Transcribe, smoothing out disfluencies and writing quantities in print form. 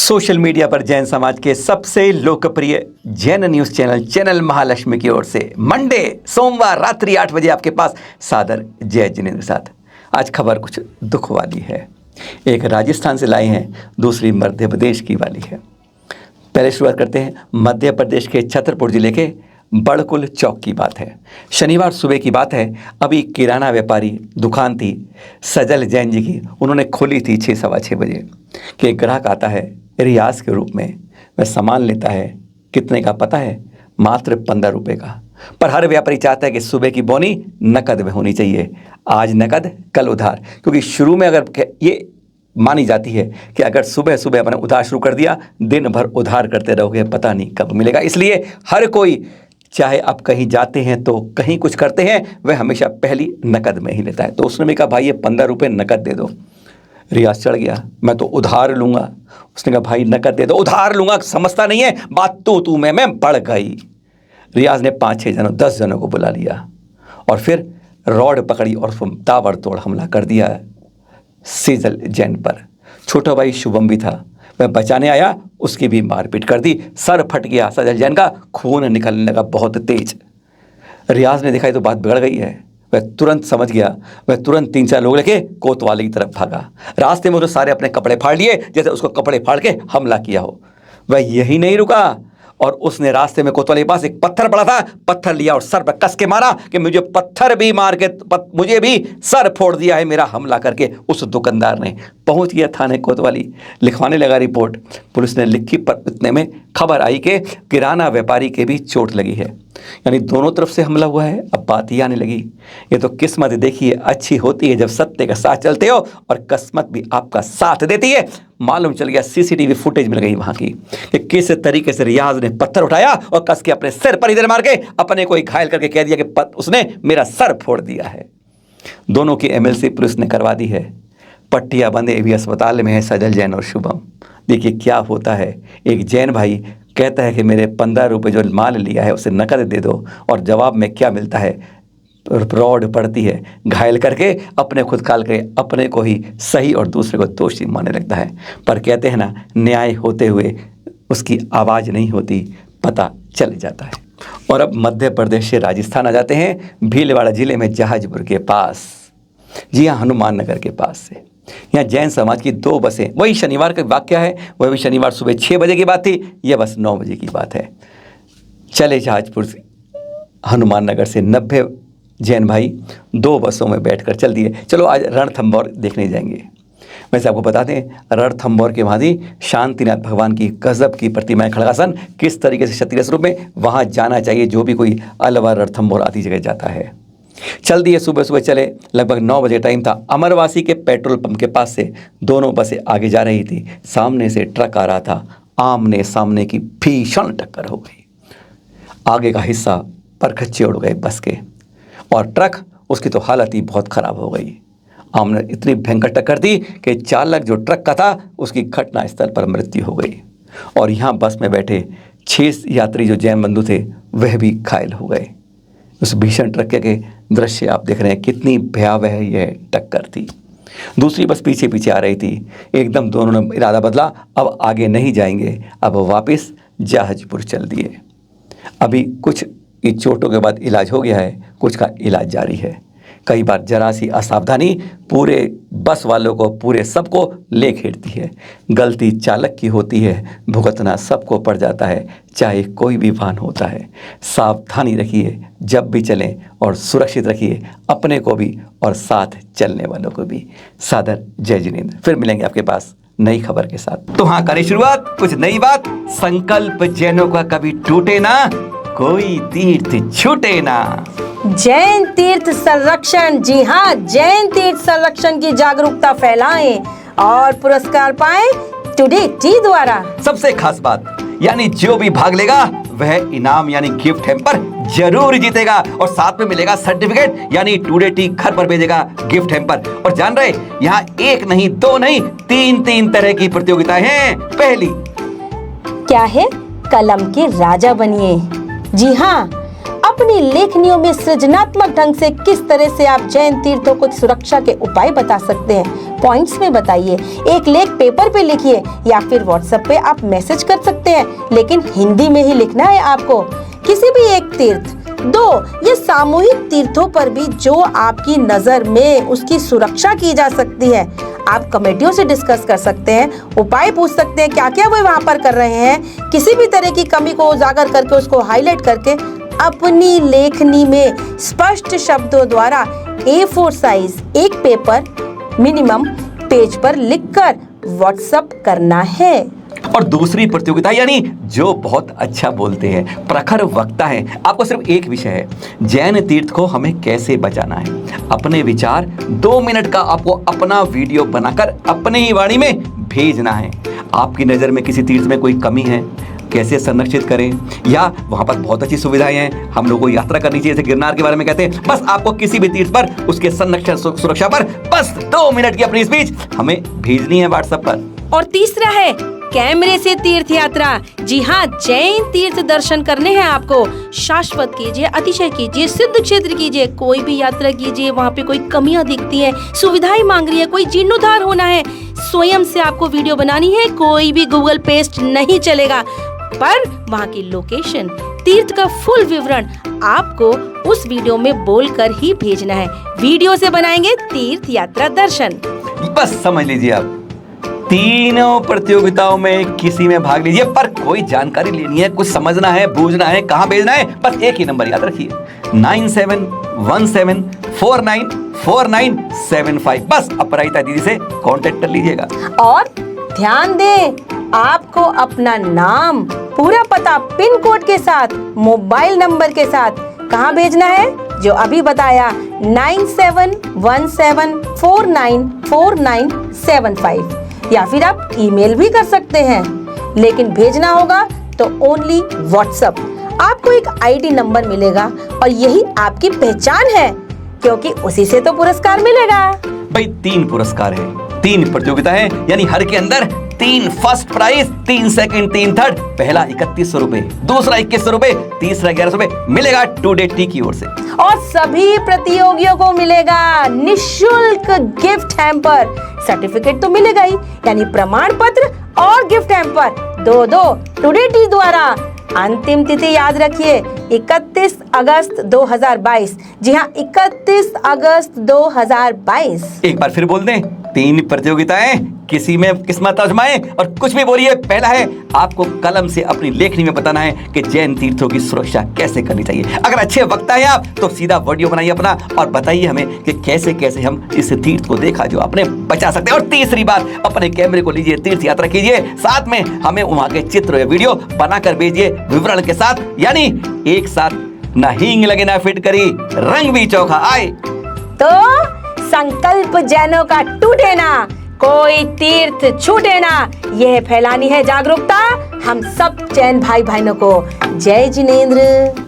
Social media पर जैन समाज के सबसे लोकप्रिय जैन न्यूज चैनल महालक्ष्मी की ओर से मंडे सोमवार रात्रि 8 बजे आपके पास सादर जय जिनेंद्र के साथ। आज खबर कुछ दुख वाली है। एक राजस्थान से लाए हैं, दूसरी मध्य प्रदेश की वाली है। पहले शुरुआत करते हैं मध्य प्रदेश के छतरपुर जिले के बड़कुल चौक की बात है। शनिवार सुबह की बात है। अभी किराना व्यापारी दुकान थी सजल जैन जी की, उन्होंने खोली थी 6-6:15 बजे कि एक ग्राहक आता है रियाज के रूप में। वह सामान लेता है, कितने का पता है? मात्र 15 रुपये का। पर हर व्यापारी चाहता है कि सुबह की बोनी नकद में होनी चाहिए। आज नकद कल उधार, क्योंकि शुरू में अगर ये मानी जाती है कि अगर सुबह सुबह अपने उधार शुरू कर दिया, दिन भर उधार करते रहोगे, पता नहीं कब मिलेगा। इसलिए हर कोई, चाहे आप कहीं जाते हैं तो कहीं कुछ करते हैं, वह हमेशा पहली नकद में ही लेता है। तो उसने भी कहा भाई ये 15 रुपये नकद दे दो। रियाज चढ़ गया, मैं तो उधार लूँगा। उसने कहा भाई नकद दे दो। उधार लूँगा समझता नहीं है, बात तू मैं बढ़ गई। रियाज ने 5-6 जनों 10 जनों को बुला लिया और फिर रॉड पकड़ी और ताबड़तोड़ हमला कर दिया सजल जैन पर। छोटा भाई शुभम भी था, वह बचाने आया, उसकी भी मारपीट कर दी। सर फट गया सजल जैन का, खून निकलने लगा बहुत तेज। रियाज ने देखा ये तो बात बिगड़ गई है। वह तुरंत समझ गया, वह तुरंत 3-4 लोग लेके कोतवाली की तरफ भागा। रास्ते में उसने सारे अपने कपड़े फाड़ लिए, जैसे उसको कपड़े फाड़ के हमला किया हो। वह यही नहीं रुका और उसने रास्ते में कोतवाली के पास एक पत्थर पड़ा था, पत्थर लिया और सर पर कस के मारा कि मुझे पत्थर भी मार के मुझे भी सर फोड़ दिया है मेरा हमला करके उस दुकानदार ने। पहुंच गया थाने कोतवाली, लिखवाने लगा रिपोर्ट। पुलिस ने लिखी, पर इतने में खबर आई कि किराना व्यापारी के भी चोट लगी है। यानी दोनों तरफ से हमला हुआ है। अब बात ही आने लगी, ये तो किस्मत देखिए अच्छी होती है जब सत्य का साथ चलते हो, और किस्मत भी आपका साथ देती है। मालूम चल गया, सीसीटीवी फुटेज मिल गई वहां की कि किस तरीके से रियाज ने पत्थर उठाया और कस के अपने सिर पर इधर मार के अपने को ही घायल करके कह दिया कि उसने मेरा सर फोड़ दिया है। दोनों की एमएलसी पुलिस ने करवा दी है। पट्टियां बंधे भी अस्पताल में है सजल जैन और शुभम। देखिए क्या होता है। एक जैन भाई कहता है कि मेरे 15 रुपये जो माल लिया है उसे नकद दे दो, और जवाब में क्या मिलता है? रॉड पड़ती है, घायल करके अपने खुद खाल के अपने को ही सही और दूसरे को दोषी मानने लगता है। पर कहते हैं ना, न्याय होते हुए उसकी आवाज़ नहीं होती, पता चल जाता है। और अब मध्य प्रदेश से राजस्थान आ जाते हैं, भीलवाड़ा जिले में जहाजपुर के पास। जी हाँ, हनुमान नगर के पास से। यहाँ जैन समाज की 2 बसें, वही शनिवार का वाक़या है, वह भी शनिवार सुबह 6 बजे की बात थी, यह बस 9 बजे की बात है। चले जहाजपुर से हनुमान नगर से 90 जैन भाई 2 बसों में बैठकर चल दिए। चलो आज रणथंभौर देखने जाएंगे। वैसे आपको बता दें, रणथंभौर के महादी शांतिनाथ भगवान की गजब की प्रतिमा खड़गासन किस तरीके से क्षत्रिय स्वरूप में, वहाँ जाना चाहिए जो भी कोई अलवर रणथंभौर आदि जगह जाता है। चल दिए, सुबह सुबह चले, लगभग 9 बजे टाइम था। अमरवासी के पेट्रोल पंप के पास से दोनों बसें आगे जा रही थी। सामने से ट्रक आ रहा था, आमने सामने की भीषण टक्कर हो गई। आगे का हिस्सा पर खच्चे उड़ गए बस के, और ट्रक उसकी तो हालत ही बहुत ख़राब हो गई। आमने इतनी भयंकर टक्कर दी कि चालक जो ट्रक का था उसकी घटना स्थल पर मृत्यु हो गई। और यहाँ बस में बैठे 6 यात्री जो जैन बंधु थे वह भी घायल हो गए। उस भीषण ट्रक के दृश्य आप देख रहे हैं, कितनी भयावह यह टक्कर थी। दूसरी बस पीछे पीछे आ रही थी। एकदम दोनों ने इरादा बदला, अब आगे नहीं जाएंगे, अब वापस जहाजपुर चल दिए। अभी कुछ चोटों के बाद इलाज हो गया है, कुछ का इलाज जारी है। कई बार जरा सी असावधानी पूरे बस वालों को, पूरे सबको ले घेरती है। गलती चालक की होती है, भुगतना सबको पड़ जाता है, चाहे कोई भी वाहन होता है। सावधानी रखिए जब भी चलें, और सुरक्षित रखिए अपने को भी और साथ चलने वालों को भी। सादर जय जिनेंद्र। फिर मिलेंगे आपके पास नई खबर के साथ। तो हाँ, करें शुरुआत कुछ नई बात। संकल्प जैनों का कभी टूटे ना, कोई तीर्थ छूटे ना। जैन तीर्थ संरक्षण, जी हाँ, जैन तीर्थ संरक्षण की जागरूकता फैलाएं और पुरस्कार पाएं टुडे टी द्वारा। सबसे खास बात, यानी जो भी भाग लेगा वह इनाम यानी गिफ्ट हैम्पर जरूर जीतेगा, और साथ में मिलेगा सर्टिफिकेट, यानी टुडे टी घर पर भेजेगा गिफ्ट हैम्पर। और जान रहे, यहाँ 1 नहीं 2 नहीं 3 तरह की प्रतियोगिताएं हैं। पहली क्या है? कलम के राजा बनिए। जी हाँ, अपनी लेखनियों में सृजनात्मक ढंग से किस तरह से आप जैन तीर्थों को सुरक्षा के उपाय बता सकते हैं, पॉइंट्स में बताइए। एक लेख पेपर पे लिखिए या फिर व्हाट्सएप पे आप मैसेज कर सकते हैं, लेकिन हिंदी में ही लिखना है आपको। किसी भी एक तीर्थ, 2 ये सामूहिक तीर्थों पर भी जो आपकी नजर में उसकी सुरक्षा की जा सकती है, आप कमेटियों से डिस्कस कर सकते हैं, उपाय पूछ सकते हैं क्या क्या वो वहाँ पर कर रहे हैं। किसी भी तरह की कमी को उजागर करके उसको हाईलाइट करके अपनी लेखनी में स्पष्ट शब्दों द्वारा A4 साइज एक पेपर मिनिमम पेज पर लिखकर व्हाट्सएप करना है। और दूसरी प्रतियोगिता यानी जो बहुत अच्छा बोलते हैं, प्रखर वक्ता है। आपको सिर्फ एक विषय है, जैन तीर्थ को हमें कैसे बचाना है। अपने विचार 2 मिनट का आपको अपना वीडियो बनाकर अपने ही वाणी में भेजना है। आपकी नज़र में किसी तीर्थ में कोई कमी है, कैसे संरक्षित करें, या वहाँ पर बहुत अच्छी सुविधाएं हैं, हम लोगों को यात्रा करनी चाहिए, जैसे गिरनार के बारे में कहते हैं। बस आपको किसी भी तीर्थ पर उसके संरक्षण सुरक्षा पर बस 2 मिनट की अपनी स्पीच हमें भेजनी है व्हाट्सएप पर। और तीसरा है कैमरे से तीर्थ यात्रा। जी हाँ, जैन तीर्थ दर्शन करने हैं आपको। शाश्वत कीजिए, अतिशय कीजिए, सिद्ध क्षेत्र कीजिए, कोई भी यात्रा कीजिए, वहाँ पे कोई कमियां दिखती हैं, सुविधाएं मांग रही है, कोई जीर्णोद्धार होना है, स्वयं से आपको वीडियो बनानी है, कोई भी गूगल पेस्ट नहीं चलेगा, पर वहाँ की लोकेशन, तीर्थ का फुल विवरण आपको उस वीडियो में बोलकर ही भेजना है। वीडियो से बनाएंगे तीर्थ यात्रा दर्शन। बस समझ लीजिए आप, तीनों प्रतियोगिताओं में किसी में भाग लीजिए, पर कोई जानकारी लेनी है, कुछ समझना है, बूझना है, कहाँ भेजना है, बस एक ही नंबर याद रखिए, 9717494975। बस अपराजिता दीदी से कांटेक्ट कर लीजिएगा। और ध्यान दें, आपको अपना नाम, पूरा पता, पिन कोड के साथ, मोबाइल नंबर के साथ कहाँ भेजना है, जो अभी बताया, 9717494975, या फिर आप ईमेल भी कर सकते हैं, लेकिन भेजना होगा तो ओनली व्हाट्सएप। आपको एक आईडी नंबर मिलेगा और यही आपकी पहचान है, क्योंकि उसी से तो पुरस्कार मिलेगा। भाई 3 पुरस्कार है, 3 प्रतियोगिता है, यानी हर के अंदर 3 फर्स्ट प्राइज, 3 सेकंड, 3 थर्ड। पहला 3100 रुपए, दूसरा 2100 रुपए, तीसरा 1100 रुपए मिलेगा टुडे टी की ओर से। और सभी प्रतियोगियों को मिलेगा निशुल्क गिफ्ट हैम्पर। सर्टिफिकेट तो मिलेगा ही, यानी प्रमाण पत्र और गिफ्ट हैम्पर 2 टुडे टी द्वारा। अंतिम तिथि याद रखिए, 31 अगस्त 2022। जी हाँ, 31 अगस्त 2022। एक बार फिर बोल दें, 3 प्रतियोगिताएं, किसी में किस्मत आजमाएं और कुछ भी बोलिए। पहला है, आपको कलम से अपनी लेखनी में बताना है कि जैन तीर्थों की सुरक्षा कैसे करनी चाहिए। अगर अच्छे वक्ता है आप, तो सीधा वीडियो बनाइए अपना और बताइए हमें कि कैसे कैसे हम इस तीर्थ को देखा जो अपने बचा सकते हैं। और तीसरी बात, अपने कैमरे को लीजिए, तीर्थ यात्रा कीजिए, साथ में हमें वहां के चित्र या वीडियो बनाकर भेजिए विवरण के साथ, यानी एक साथ ना हींग लगे ना फिटकरी, रंग भी चोखा आए। तो संकल्प जैनों का टूटे ना, कोई तीर्थ छूटे ना, यह फैलानी है जागरूकता हम सब जैन भाई बहनों को। जय जिनेंद्र।